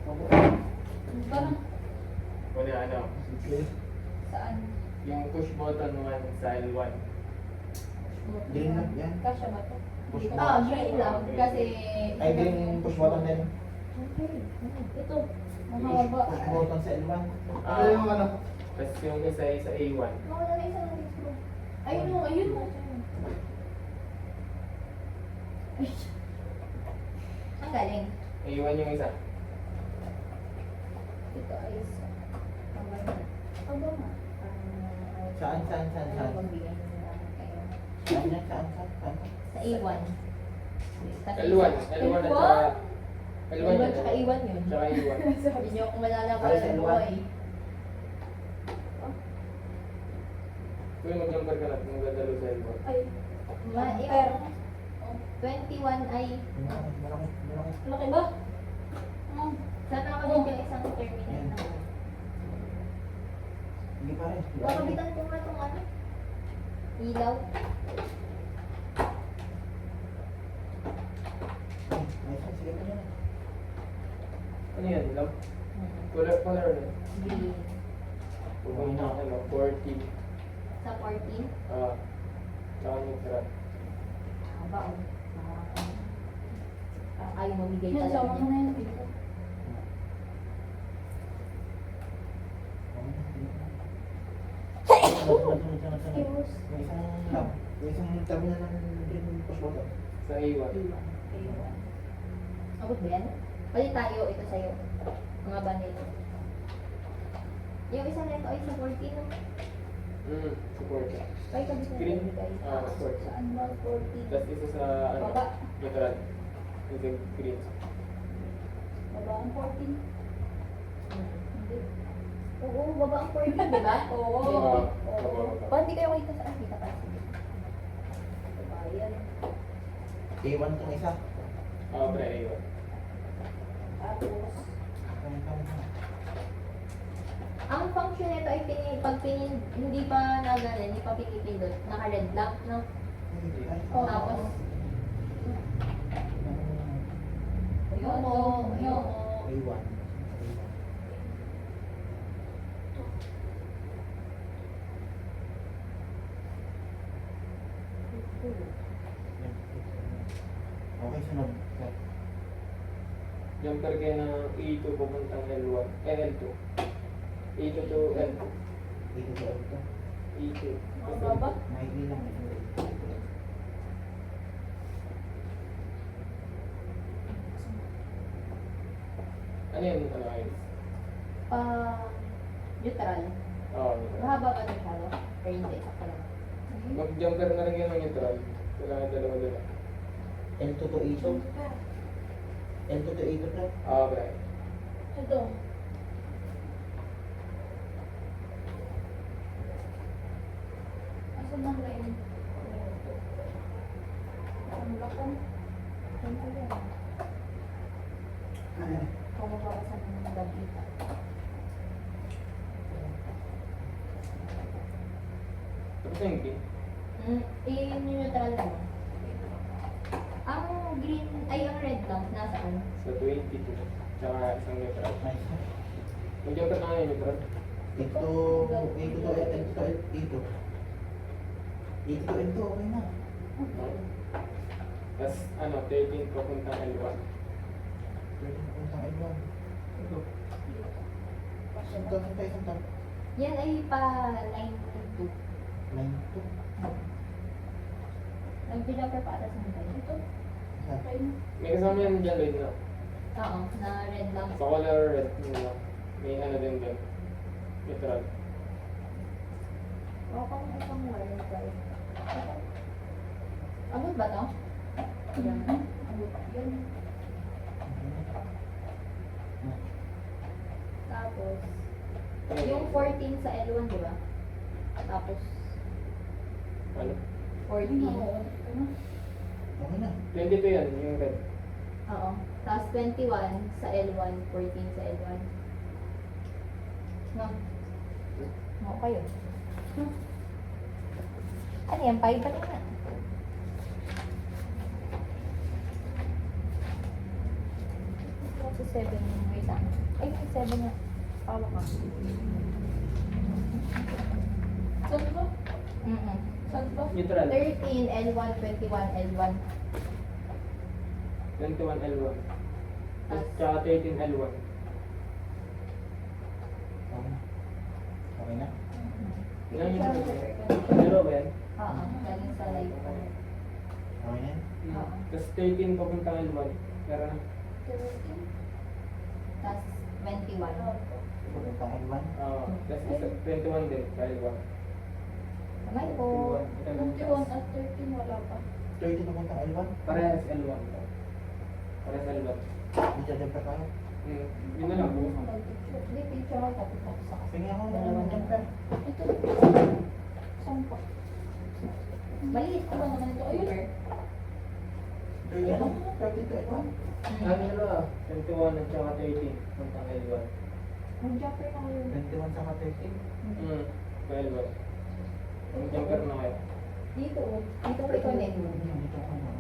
Parang, Wala ano. saan? Yung push button 1 sa L1. Green na, yan. Kasya ba ito? Push Ah, button. green lang. Kasi... Ay, green push button din. Okay. Ito. Push Mahaba. button sa L1. Ah. Ano yung ano? Tapos yung isa ay sa A1. Mawala na isang screw. Ayun o, ayun o. Ay. Ang galing. A1 yung isa. Ito ay isa. Aba nga. Saan? Ano magbigay na lang kayo? Saan yan? Saan? Sa A1. L1. L1 at saka... L1 L1 yan. tsaka A1 yun. Tsaka A1. Hindi nyo kung malalaman Ay, sa ng L1. buhay. Kung mag-jumper ka natin, magdadalo sa L1. Ay. Pero, 21 ay... Malaki. Laki ba? Sana ako din yung isang terminate na. Hindi pa rin. Makabitan ko nga itong ano. Ilaw. Sige pa yan. Ano yan? Lamp? Color na. Green. Kung ano, 40. Sa 14. Tsaka neutral. Haba o. Ayaw mamigay Yan, talaga. sama mo na yun dito. Excuse. Yung isang terminal ng green push button. Sa A1. Abot ba yan? Palit tayo, ito sa'yo. Mga banil. Yung isa na ito ay sa 14, no? Support. Ay, kabit na Green? nilagay. Support. Saan ba 14? Tapos isa sa ano, Baba. neutral. Isa green. Baba ang 14. Hindi. Oo, baba ang 14, di ba? Oo. Oo. Oo. Bakit di kayo kita saan? Kita pa. Diba, yan. A1 itong isa. Pre A1. Tapos, ang function nito ay pag hindi pa nagalan, hindi pa pinipindot, naka-red lang, no? Tapos, yung A1. Okay, sunod. Jumper kayo ng A2 pupuntang L1. L2. A2 to L2. Dito sa ito. A2. Mababa? Maigli lang. Ano yan? Ano ayos? Neutral. Oo. Mahaba ba ito siya, no? Or hindi? Sakto lang. Mag-jumper na rin yan ng neutral. Kailangan dalawa-dalawa. L2 to A2. L2 to A2 pre. Pre. Ito. Asan na rin? Ang lakong. Ano yan? Kung mabawasan ng gabita. Tapos yung green. I-neutral lang. Ang green, ay ang red lang, nasaan? Sa 22. Tsaka isang neutral. Nice. Mag-jumper na ngayon neutral. A2 to A2 to A2. A2 to L2, okay na. Tapos ano, 13 papuntang L1. Pwede na puntang L1. Ito. Santa. Yan ay pa line 2. Line 2. Nag-jumper pa ata sa hanggang. Ito. May kasama yan dyan, Lloyd, no? Oo, na red lang. Sa color red, may ano din dyan. Neutral. Oo, kung isang wire drive. Abot ba to? Yan. Abot. Yan. Tapos, yung 14 sa L1, di ba? Tapos, Ano? 14. Okay na. 22 yan, yung red. Oo. Tapos 21 sa L1, 14 sa L1. No? No, kayo. Ano yan? 5 ba na? sa 7 yung may isa. Ay, may 7 na. Pawak ka. Saan ba? Saan ba? Neutral. 13, L1, 21, L1. 21 L1. Tsaka 13 L1. Okay na? Ilan yung pero ba yan? Oo, galing sa live. Okay na? Tapos 13 papuntang L1. Pero na. 13. Tapos 21. Pumunta L1. Oo. Tapos 21 din sa L1. Kamay po. 21 at 13 wala pa. 30 pumunta L1. Parehas L1. Parehas L1. Dito jumper tayo. Yun na lang po. Hindi, picture ako tapos sa kasi. Tingnan ako Dalawang ng jumper. Ito. Saan pa? Maliit ko ba naman ito? Ayun. 30 ano? 30 to L1. Ano na? 21 at saka 13 papuntang L1. Ang jumper na yun. 21 saka 13. Sa L1. Yung jumper na kayo. Dito. Dito ko i-connect. Dito ako na.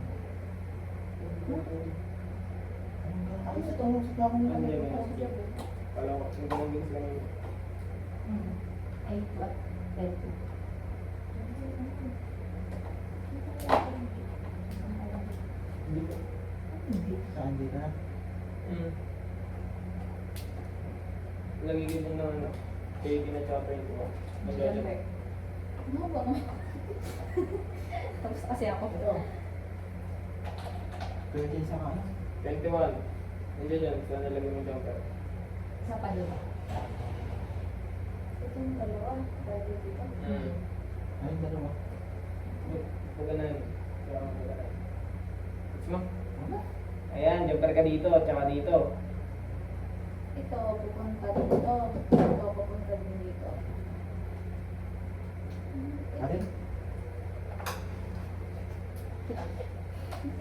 Ay, sa tungo sa ako nila. Hindi, may Kala ko, hindi ko nang lang yun. Ay, ba? 20. Hindi ko. Saan dito na? Lagi ko din ng ano. Kaya ginachopper ko. Jumper. Ano ba naman? Tapos kasi ako. 13 saka ano? 21. Nandiyan dyan. Saan nalagay mo jumper? Sa paluwa. Ito yung dalawa. Pwede dito. Ay, dalawa. Pagkanan. Gusto mo? Ayan, jumper ka dito. Tsaka dito. Ito, pupunta dito. Ito, pupunta din dito. Alin?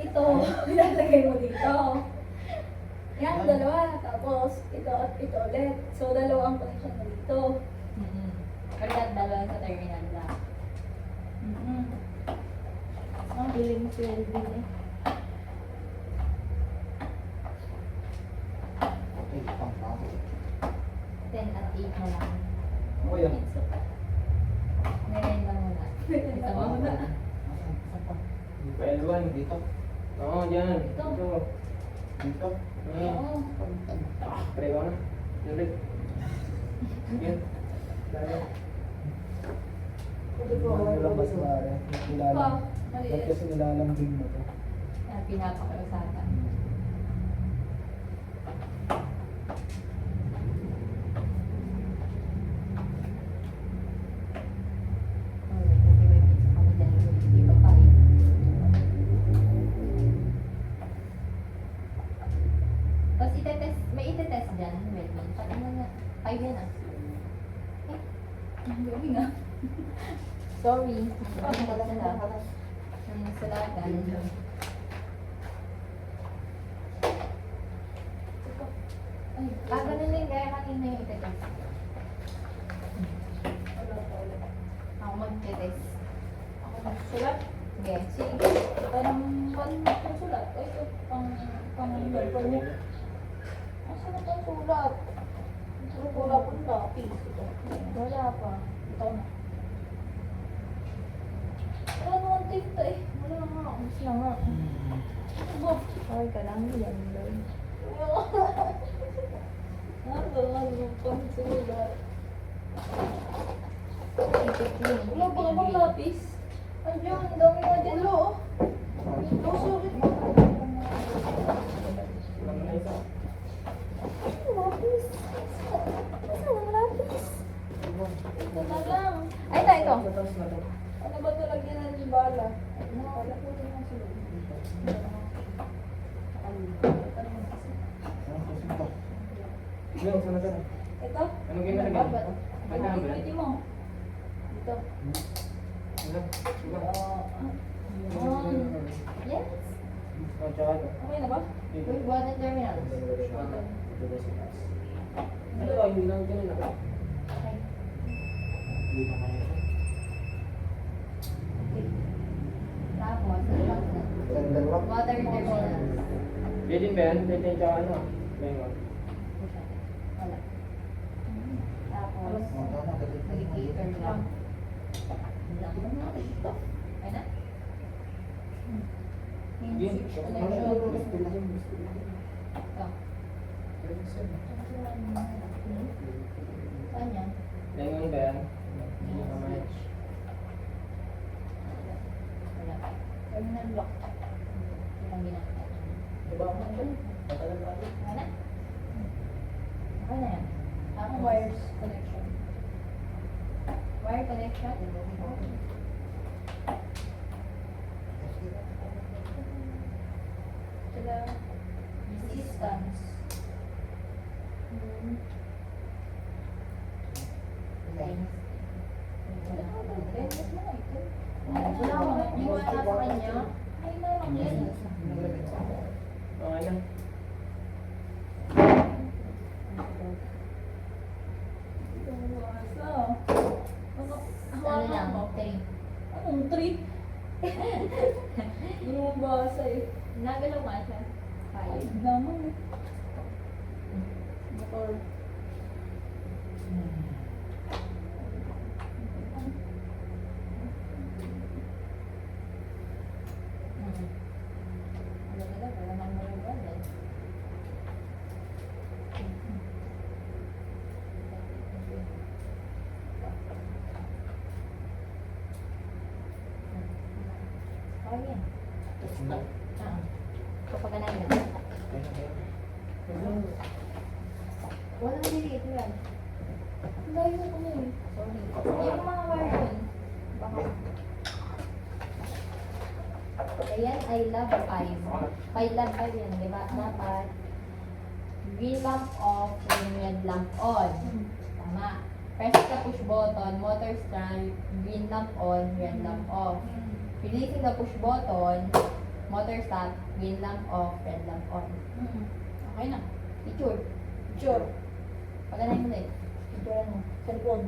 Ito, ilalagay mo dito. Yan, dalawa. Tapos, ito at ito ulit. So, dalawang connection na dito. Kaya dalawa sa terminal na. Ang bili mo si Elvin eh. Okay, pang pako. 10 at 8 na lang. Ako yan. Meron lang muna. Ito mo muna. Saan pa? Sa L1. Dito. Oo, dyan. Dito. Dito. Dito. Oo. Pare ko na. Yan rin. Yan. Dali. Pa, maliit. Kasi nilalambing mo to. Yan, pinapakalasatan. Okay, kasi may pizza kami dyan. Hindi pa pa eh. Tapos itetest, may itetest dyan. Wait, pati mo na. 5 yan ah. Eh, ang gawin ah. Sorry. Ang pala na. Ang salatan. Ay, ganun din kaya kanina yung itetest. Ako mag-test. Ako magsulat? Sige. Sige. Parang pang-sulat. Ay, ito. Pang-verbal mo. Asa na itong sulat? Wala pong lapis. Ito. Wala pa. Ito na. Wala naman tape eh. Wala nga. Mas na nga. Ano? Okay ka lang. Yan lang. Pang sulat. Wala ba ka bang lapis? Andiyan, ang dami nga dyan. Wala oh. Sorry. Wala mo na isa. Lapis. Saan ang lapis? Ito na lang. Ay, ito. Tapos na to. Ano ba ito lagyan ng bala? Wala po ito ng sulod. Yung, sana ka na. Ito? Anong ginalagyan? Babat. Ba't Ano na pwede mo? Dito. Ano? Yun. Yes. Oh, tsaka ito. Okay na ba? Dito. Uy, buwan ng terminal. Ano ba? Hindi lang kanina. Okay. Hindi pa kaya ito. Tapos, Dalawa. water terminal. Pwede ba yan? Pwede tsaka ano? Ngayon. Push natin. Wala. Tapos, Oh, tama, galit na yung mag-cater maliit. lang. Lang mo na ito. Ay na? Yun. Switch Ano connection. yung gusto lang? Ito. Saan yan? Ngayon ba yan? Hindi na match. Wala. Terminal block. Yung ginagawa. Diba ako na? Patagal na ako. Okay na? Okay na yan. Ako wires connection. Wire connection. Sila resistance. Wala ko na iwala sa kanya. Ay, na lang yan. Okay na. Ano lang? 3. Anong 3? Hindi mo basa eh. Nagalaw nga siya. 5. Naman eh. Motor. Ano nila? Wala naman mo yung wallet. Oh, yan. Ah. Kapag na yun. Walang dito yan. Ang layo ko na eh. Sorry. Yung mga wire yun. Baka. Ayan ay love 5. By love 5 yan, di ba? Dapat green lamp off, yung red lamp on. Tama. Press the push button, motor start, green lamp on, red lamp off. Releasing the push button, motor start, green lamp off, red lamp on. Okay na. Picture. Sure. Paganahin mo ulit. Picture mo. Cellphone.